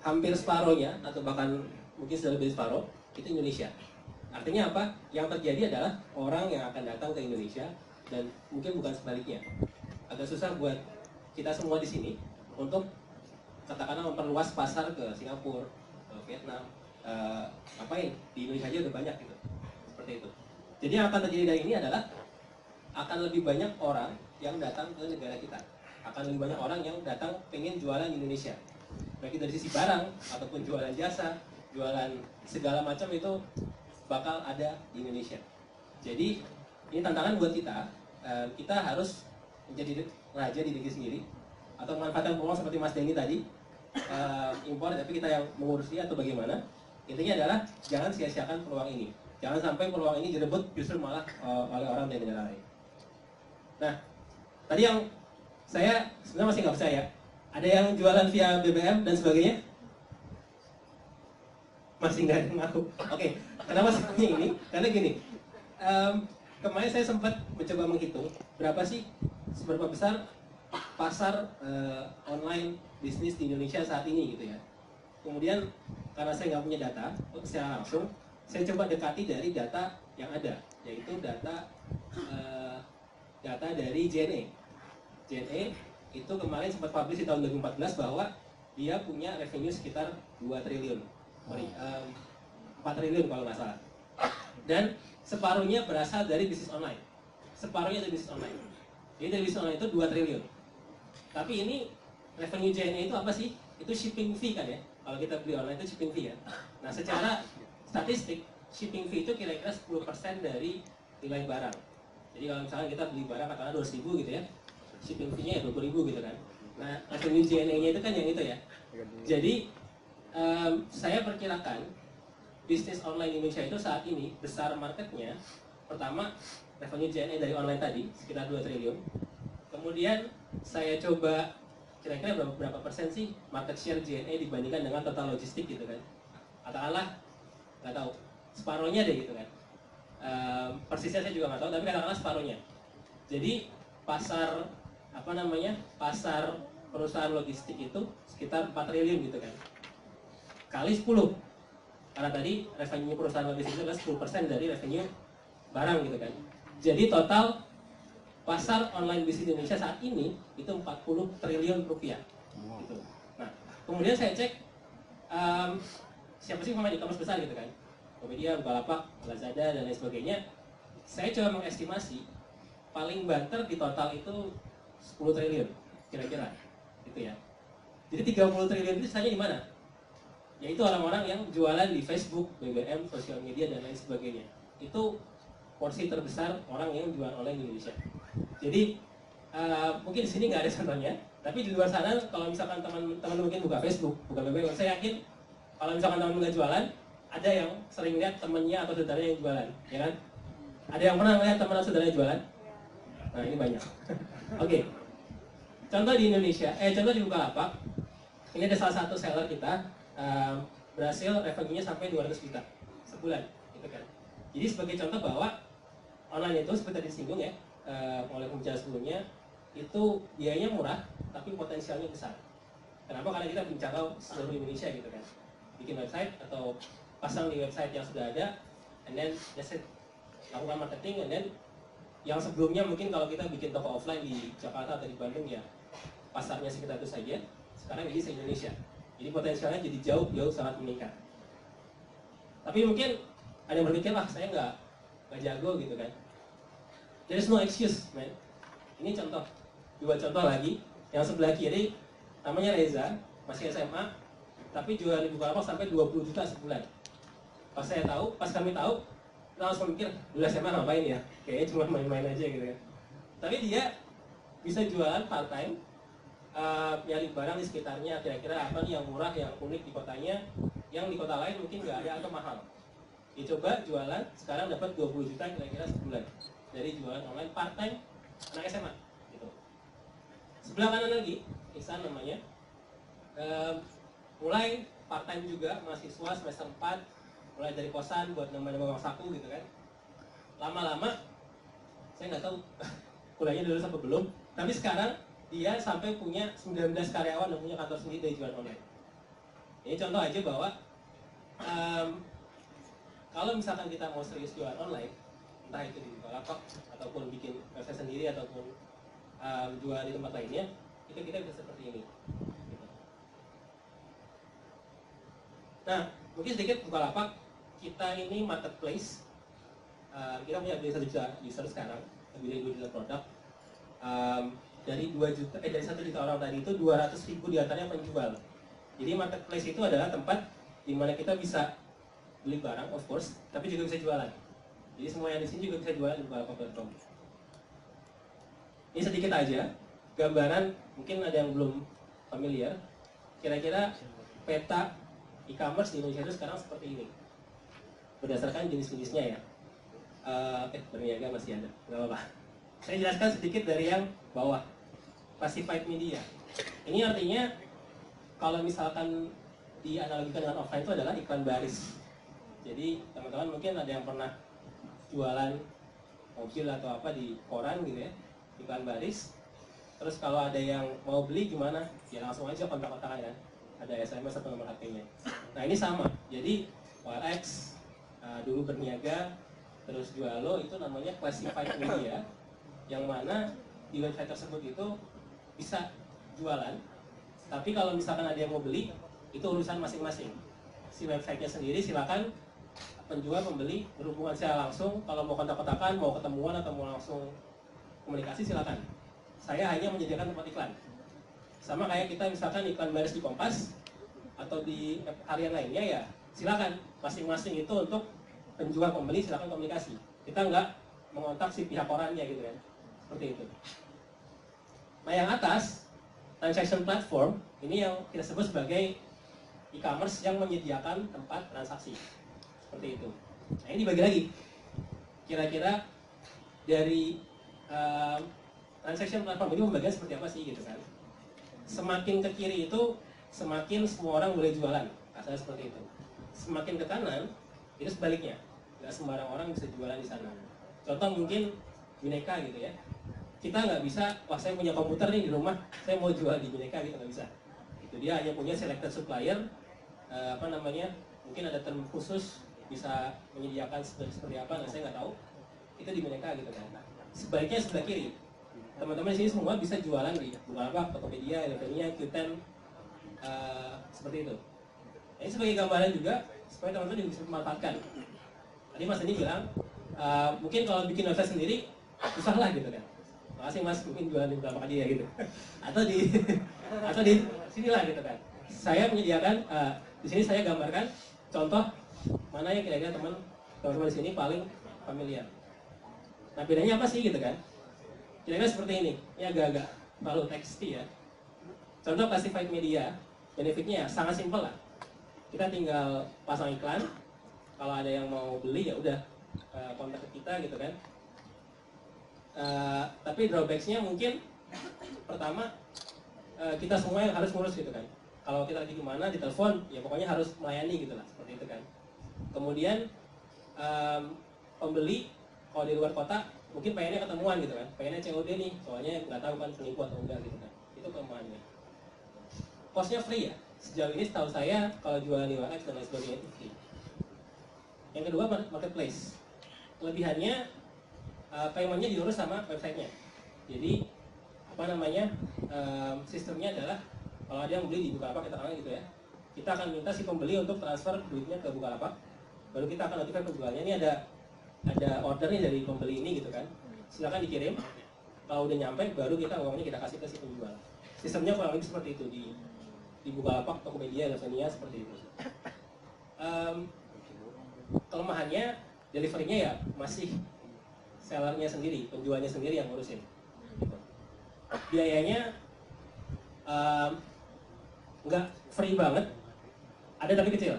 hampir separohnya atau bahkan mungkin sudah lebih separoh itu Indonesia. Artinya apa? Yang terjadi adalah orang yang akan datang ke Indonesia dan mungkin bukan sebaliknya. Agak susah buat kita semua di sini untuk katakanlah memperluas pasar ke Singapura, ke Vietnam, ngapain? Di Indonesia aja udah banyak gitu. Seperti itu. Jadi yang akan terjadi dari ini adalah akan lebih banyak orang yang datang ke negara kita. Akan lebih banyak orang yang datang pengen jualan di Indonesia. Baik dari sisi barang ataupun jualan jasa, jualan segala macam itu bakal ada di Indonesia. Jadi ini tantangan buat kita. Kita harus menjadi raja di negeri sendiri atau memanfaatkan peluang seperti Mas Denny tadi, impor tapi kita yang mengurusnya atau bagaimana. Intinya adalah jangan sia-siakan peluang ini. Jangan sampai peluang ini direbut justru malah oleh orang dari negara lain. Nah, tadi yang saya sebenarnya masih nggak percaya. Ada yang jualan via BBM dan sebagainya? Masih nggak ada yang ngaku. Oke, kenapa seperti ini? Karena gini, kemarin saya sempat mencoba menghitung seberapa besar pasar online bisnis di Indonesia saat ini gitu ya. Kemudian karena saya nggak punya data secara langsung, saya coba dekati dari data yang ada, yaitu data dari JNE. JNE itu kemarin sempat publish di tahun 2014 bahwa dia punya revenue sekitar 2 triliun. 4 triliun kalau nggak salah. Dan separuhnya berasal dari bisnis online. Separuhnya dari bisnis online. Jadi dari bisnis online itu 2 triliun. Tapi ini revenue JNE itu apa sih? Itu shipping fee kan ya? Kalau kita beli online itu shipping fee ya. Nah secara statistik, shipping fee itu kira-kira 10% dari nilai barang. Jadi kalau misalnya kita beli barang katakanlah 200.000 gitu ya, shipping fee-nya ya 20.000 gitu kan. Nah revenue JNE-nya itu kan yang itu ya. Jadi saya perkirakan bisnis online Indonesia itu saat ini besar marketnya. Pertama, revenue JNE dari online tadi sekitar 2 triliun. Kemudian saya coba kira-kira berapa persen sih market share JNE dibandingkan dengan total logistik gitu kan. Katakanlah nggak tahu, separohnya deh gitu kan. Persisnya saya juga nggak tahu, tapi katakanlah separohnya. Jadi pasar pasar perusahaan logistik itu sekitar 4 triliun gitu kan. Kali 10. Karena tadi revenue perusahaan logistik itu adalah 10% dari revenue barang gitu kan. Jadi total pasar online bisnis Indonesia saat ini itu 40 triliun rupiah. Gitu. Nah, kemudian saya cek siapa sih pemain e-commerce besar gitu kan. Tokopedia, Bukalapak, Lazada dan lain sebagainya. Saya coba mengestimasi paling banter di total itu 10 triliun kira-kira. Gitu ya. Jadi 30 triliun itu sisanya di mana? Yaitu orang-orang yang jualan di Facebook, BBM, sosial media dan lain sebagainya. Itu porsi terbesar orang yang jual online di Indonesia. Jadi mungkin di sini nggak ada contohnya, tapi di luar sana kalau misalkan teman-teman mungkin buka Facebook, buka BBM, saya yakin kalau misalkan teman-teman nggak jualan, ada yang sering lihat temannya atau saudaranya yang jualan, ya kan? Ada yang pernah melihat teman atau saudaranya jualan? Nah ini banyak. Oke. Contoh di Indonesia, contoh di Bukalapak, ini ada salah satu seller kita berhasil revenue-nya sampai 200 juta sebulan, gitu kan. Jadi sebagai contoh bahwa online itu seperti tadi disinggung ya oleh pembicara sebelumnya, itu biayanya murah tapi potensialnya besar. Kenapa? Karena kita menjangkau seluruh Indonesia gitu kan. Bikin website atau pasang di website yang sudah ada, and then just lakukan marketing, and then yang sebelumnya mungkin kalau kita bikin toko offline di Jakarta atau di Bandung ya pasarnya sekitar itu saja, sekarang ini se-Indonesia. Jadi potensialnya jadi jauh sangat meningkat. Tapi mungkin ada yang berpikir lah saya nggak jago gitu kan. There is no excuse, man. Ini contoh, 2 contoh lagi. Yang sebelah kiri namanya Reza, masih SMA, tapi jualan di Bukalapak sampai 20 juta sebulan. Pas kami tahu, kita langsung mikir, dulu SMA ngapain ya? Kayaknya cuma main-main aja gitu kan. Tapi dia bisa jualan part time, nyari barang di sekitarnya, kira-kira apa nih yang murah, yang unik di kotanya, yang di kota lain mungkin nggak ada atau mahal. Dicoba jualan, sekarang dapat 20 juta kira-kira sebulan dari jualan online part time anak SMA gitu. Sebelah kanan lagi, Ihsan namanya, mulai part time juga, mahasiswa semester 4, mulai dari kosan buat nambah-nambah uang saku gitu kan. Lama-lama saya nggak tahu kuliahnya dulu sampai belum, tapi sekarang dia sampai punya 19 karyawan dan punya kantor sendiri dari jualan online. Ini contoh aja bahwa kalau misalkan kita mau serius jualan online, entah itu di Bukalapak ataupun bikin website sendiri ataupun jual di tempat lainnya, itu kita bisa seperti ini. Nah, mungkin sedikit Bukalapak, kita ini marketplace. Kita punya dari 1 juta user sekarang, lebih dari 2 juta produk. Dari 1 juta orang tadi itu 200.000 diantaranya penjual. Jadi marketplace itu adalah tempat di mana kita bisa beli barang, of course, tapi juga bisa jualan. Jadi semua yang di sini juga bisa jualan di bukalapak.com. Ini sedikit aja gambaran, mungkin ada yang belum familiar. Kira-kira peta e-commerce di Indonesia itu sekarang seperti ini, berdasarkan jenis-jenisnya ya. Berniaga masih ada, nggak apa-apa. Saya jelaskan sedikit dari yang bawah, classified media. Ini artinya kalau misalkan dianalogikan dengan offline itu adalah iklan baris. Jadi teman-teman mungkin ada yang pernah jualan mobil atau apa di koran gitu ya, iklan baris. Terus kalau ada yang mau beli gimana? Ya langsung aja kontak-kontakan ya. Ada SMS atau nomor HP-nya. Nah ini sama. Jadi OLX dulu berniaga, terus Jualo itu namanya classified media, yang mana di website tersebut itu bisa jualan. Tapi kalau misalkan ada yang mau beli, itu urusan masing-masing. Si websitenya sendiri silakan penjual pembeli berhubungan secara langsung. Kalau mau kontak-kontakan, mau ketemuan atau mau langsung komunikasi silakan. Saya hanya menyediakan tempat iklan. Sama kayak kita misalkan iklan baris di Kompas atau di harian lainnya ya silakan. Masing-masing itu untuk penjual pembeli silakan komunikasi. Kita nggak mengontak si pihak korannya gitu kan. Seperti itu. Nah yang atas transaction platform ini yang kita sebut sebagai e-commerce yang menyediakan tempat transaksi. Seperti itu. Nah ini dibagi lagi. Kira-kira dari transaction platform ini pembagian seperti apa sih gitu kan? Semakin ke kiri itu semakin semua orang boleh jualan. Asalnya seperti itu. Semakin ke kanan itu sebaliknya. Nggak sembarang orang bisa jualan di sana. Contoh mungkin Bineka gitu ya. Kita nggak bisa, wah saya punya komputer nih di rumah, saya mau jual di Bineka gitu, nggak bisa. Itu dia hanya punya selected supplier, mungkin ada term khusus bisa menyediakan seperti apa, nah saya nggak tahu. Itu di Bineka gitu kan. Sebaliknya sebelah kiri, teman-teman di sini semua bisa jualan di Bukalapak, Tokopedia, Elevania, Qten, seperti itu. Nah, ini sebagai gambaran juga supaya teman-teman juga bisa memanfaatkan. Tadi Mas Andi bilang, mungkin kalau bikin website sendiri susah lah gitu kan. Makasih Mas, mungkin jualan di Bukalapak aja ya gitu. atau di sinilah gitu kan. Saya menyediakan di sini saya gambarkan contoh mana yang kira-kira teman-teman di sini paling familiar. Nah bedanya apa sih gitu kan? Kira-kira seperti ini. Ini agak-agak terlalu teksty ya. Contoh classified media, benefitnya sangat simpel lah. Kita tinggal pasang iklan. Kalau ada yang mau beli ya udah kontak kita gitu kan. Tapi drawbacksnya mungkin pertama kita semua yang harus ngurus gitu kan. Kalau kita lagi kemana ditelepon ya pokoknya harus melayani gitu lah, seperti itu kan. Kemudian pembeli kalau di luar kota mungkin pengennya ketemuan gitu kan, pengennya COD nih, soalnya nggak tahu kan selingkuh atau enggak gitu kan. Itu kelemahannya. Costnya free ya. Sejauh ini setahu saya kalau jualan di OLX dan lain sebagainya itu free. Yang kedua marketplace. Kelebihannya paymentnya diurus sama websitenya. Jadi sistemnya adalah kalau ada yang beli di Bukalapak kita kan gitu ya, kita akan minta si pembeli untuk transfer duitnya ke Bukalapak, baru kita akan notify penjualnya. Ini ada order nih dari pembeli ini gitu kan, silakan dikirim. Kalau udah nyampe baru kita uangnya kita kasih ke si penjual. Sistemnya kurang lebih seperti itu di Bukalapak, Tokopedia, Elevania seperti itu. Kelemahannya deliverynya ya masih sellernya sendiri, penjualnya sendiri yang ngurusin. Gitu. Biayanya nggak free banget, ada tapi kecil.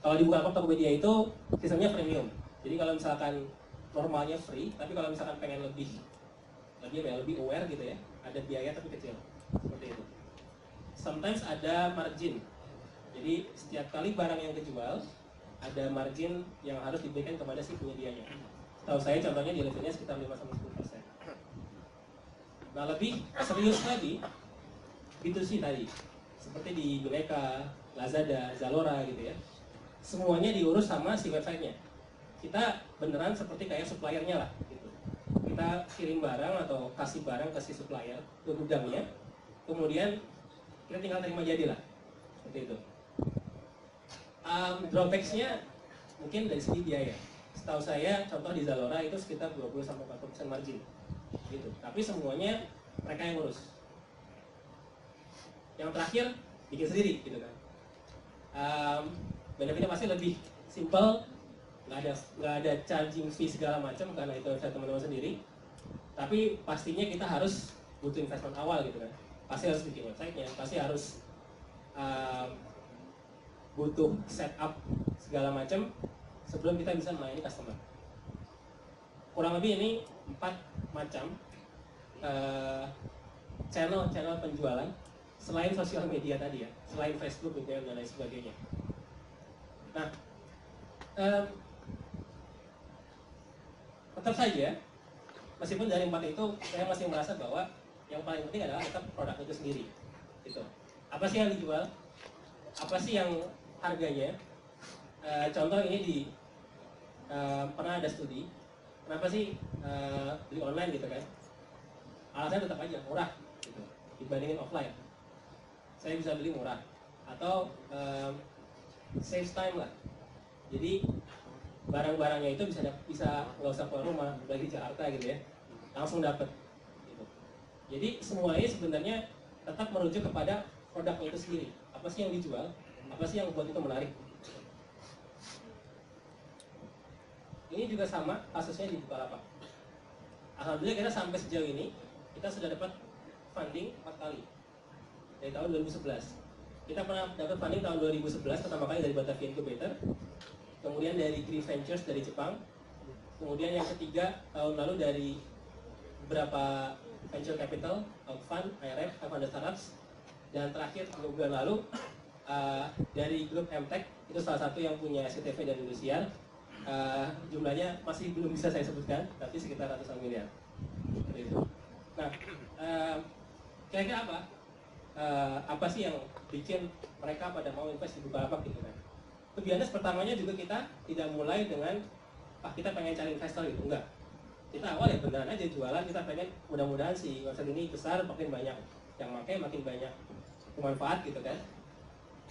Kalau di Bukalapak Tokopedia itu sistemnya premium. Jadi kalau misalkan normalnya free, tapi kalau misalkan pengen lebih aware gitu ya, ada biaya tapi kecil. Seperti itu. Sometimes ada margin. Jadi setiap kali barang yang kejual ada margin yang harus diberikan kepada si penyedianya. Tahu saya contohnya di levelnya sekitar 5-10%. Nah lebih serius lagi B2C tadi, seperti di Bineka, Lazada, Zalora gitu ya. Semuanya diurus sama si websitenya. Kita beneran seperti kayak suppliernya lah gitu. Kita kirim barang atau kasih barang ke si supplier ke gudangnya, kemudian kita tinggal terima jadi lah, seperti itu. Drawbacks-nya mungkin dari segi biaya. Setahu saya contoh di Zalora itu sekitar 20-40% margin gitu. Tapi semuanya mereka yang urus. Yang terakhir bikin sendiri gitu kan. Benefitnya pasti lebih simple, nggak ada charging fee segala macam karena itu website teman-teman sendiri. Tapi pastinya kita harus butuh investment awal gitu kan. Pasti harus bikin websitenya, pasti harus butuh setup segala macam sebelum kita bisa melayani customer. Kurang lebih ini 4 macam channel penjualan selain sosial media tadi ya, selain Facebook gitu ya, dan lain sebagainya. Nah, tetap saja meskipun dari 4 itu saya masih merasa bahwa yang paling penting adalah tetap produk itu sendiri gitu. Apa sih yang dijual, apa sih yang harganya. Contoh ini pernah ada studi kenapa sih beli online gitu kan, alasannya tetap aja murah gitu, dibandingin offline. Saya bisa beli murah atau save time lah. Jadi barang-barangnya itu bisa nggak usah keluar rumah, bagi Jakarta gitu ya, langsung dapet gitu. Jadi semuanya sebenarnya tetap merujuk kepada produk itu sendiri. Apa sih yang dijual, apa sih yang buat itu menarik. Ini juga sama kasusnya di Bukalapak. Alhamdulillah kita sampai sejauh ini kita sudah dapat funding 4 kali dari tahun 2011. Kita pernah dapat funding tahun 2011 pertama kali dari Batavia Incubator, kemudian dari Green Ventures dari Jepang, kemudian yang ketiga tahun lalu dari beberapa venture capital, fund, IRF, Fund Startups, dan terakhir 2 bulan lalu dari grup MTech, itu salah satu yang punya SCTV dan Indosiar. Jumlahnya masih belum bisa saya sebutkan, tapi sekitar ratusan miliar. Seperti itu. Nah, kira-kira apa? Apa sih yang bikin mereka pada mau invest di Bukalapak gitu kan? To be honest, pertamanya juga kita tidak mulai dengan kita pengen cari investor gitu, enggak. Kita awal ya beneran aja jualan, kita pengen mudah-mudahan si website ini besar, makin banyak yang pakai, makin banyak bermanfaat gitu kan.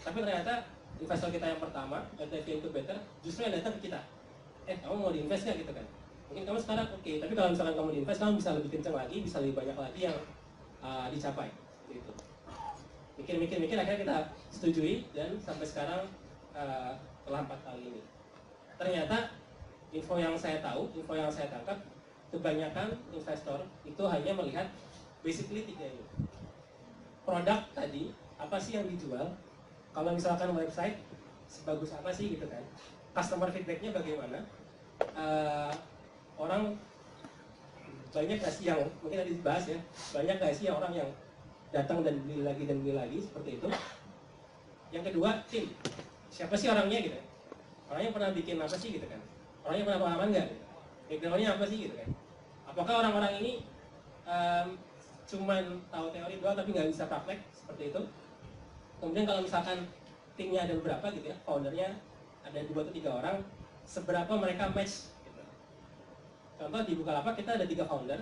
Tapi ternyata investor kita yang pertama, Batavia Incubator, justru yang datang ke kita. Kamu mau diinvest nggak gitu kan? Mungkin kamu sekarang oke, tapi kalau misalkan kamu diinvest, kamu bisa lebih kencang lagi, bisa lebih banyak lagi yang dicapai gitu. Mikir-mikir akhirnya kita setujui, dan sampai sekarang telah 4 kali ini. Ternyata info yang saya tahu, info yang saya tangkap, kebanyakan investor itu hanya melihat basically 3 ini. Produk tadi, apa sih yang dijual? Kalau misalkan website, sebagus apa sih gitu kan? Customer feedbacknya bagaimana? Orang banyak gak sih yang, mungkin tadi dibahas ya, banyak gak sih orang yang datang dan beli lagi seperti itu. Yang kedua, tim. Siapa sih orangnya gitu kan? Orangnya pernah bikin apa sih gitu kan? Orangnya pernah pengalaman nggak? Gitu? Backgroundnya apa sih gitu kan? Apakah orang-orang ini cuman tahu teori doang tapi nggak bisa praktek seperti itu? Kemudian kalau misalkan timnya ada beberapa gitu ya, foundernya ada 2 atau 3 orang, seberapa mereka match gitu. Contoh di Bukalapak kita ada 3 founder,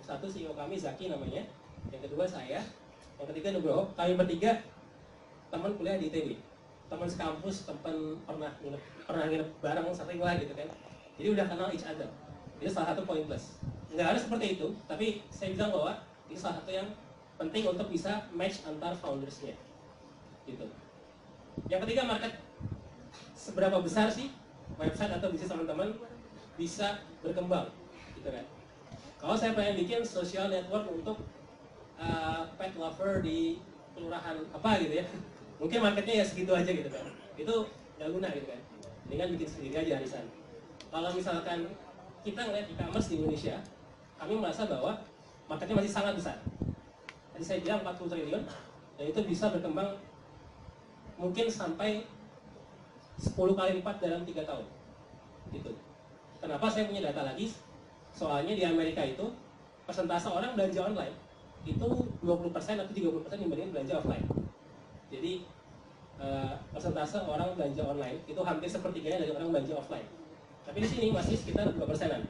satu CEO kami Zaki namanya, yang kedua saya, yang ketiga Nugroho. Kami bertiga teman kuliah di ITB, teman sekampus, teman pernah nginep bareng sering lah gitu kan. Jadi udah kenal each other. Itu salah satu poin plus. Nggak harus seperti itu, tapi saya bilang bahwa ini salah satu yang penting untuk bisa match antar foundersnya gitu. Yang ketiga, market. Seberapa besar sih website atau bisnis teman-teman bisa berkembang gitu kan. Kalau saya pengen bikin social network untuk pet lover di kelurahan apa gitu ya, mungkin marketnya ya segitu aja gitu kan, itu nggak guna gitu kan, dengan bikin sendiri aja arisan. Kalau misalkan kita ngeliat e-commerce di Indonesia, kami merasa bahwa marketnya masih sangat besar. Tadi saya bilang 40 triliun, dan itu bisa berkembang mungkin sampai 10 kali lipat dalam 3 tahun gitu. Kenapa saya punya data lagi? Soalnya di Amerika itu persentase orang belanja online itu 20% atau 30% dibanding belanja offline. Jadi persentase orang belanja online itu hampir sepertiganya dari orang belanja offline. Tapi di sini masih sekitar 2%-an.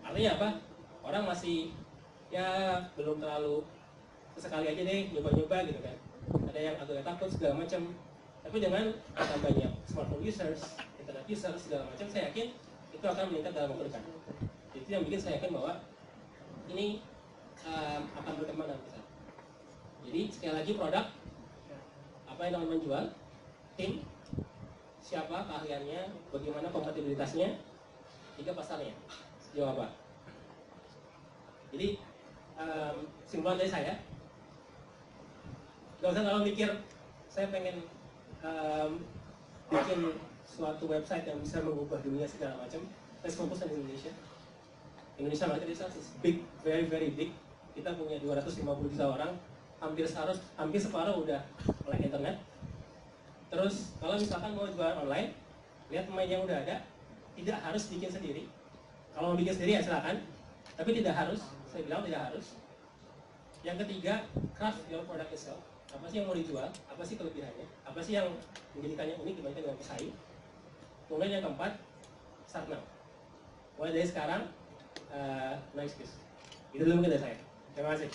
Artinya apa? Orang masih ya belum terlalu sesekali aja deh nyoba-nyoba gitu kan. Ada yang agak takut segala macam. Tapi dengan tambahnya smartphone users, internet users segala macam, saya yakin itu akan meningkat dalam waktu dekat. Itu yang bikin saya yakin bahwa ini akan berkembang dalam besar. Jadi sekali lagi produk, apa yang namanya menjual, tim, siapa keahliannya, bagaimana kompatibilitasnya, tiga pasarnya, sejauh apa. Jadi simpulan dari saya, gak usah kalau mikir saya pengen bikin suatu website yang bisa mengubah dunia segala macam. Let's fokus on Indonesia. Indonesia market is big, very very big. Kita punya 250 juta orang, hampir separuh udah melek internet. Terus kalau misalkan mau jualan online, lihat pemain yang udah ada, tidak harus bikin sendiri. Kalau mau bikin sendiri ya silakan, tapi tidak harus. Saya bilang tidak harus. Yang ketiga, craft your product itself. Apa sih yang mau dijual? Apa sih kelebihannya? Apa sih yang menjadikannya unik dibandingkan dengan pesaing? Kemudian yang keempat, start now. Mulai dari sekarang, no excuse. Itu dulu mungkin dari saya. Terima kasih.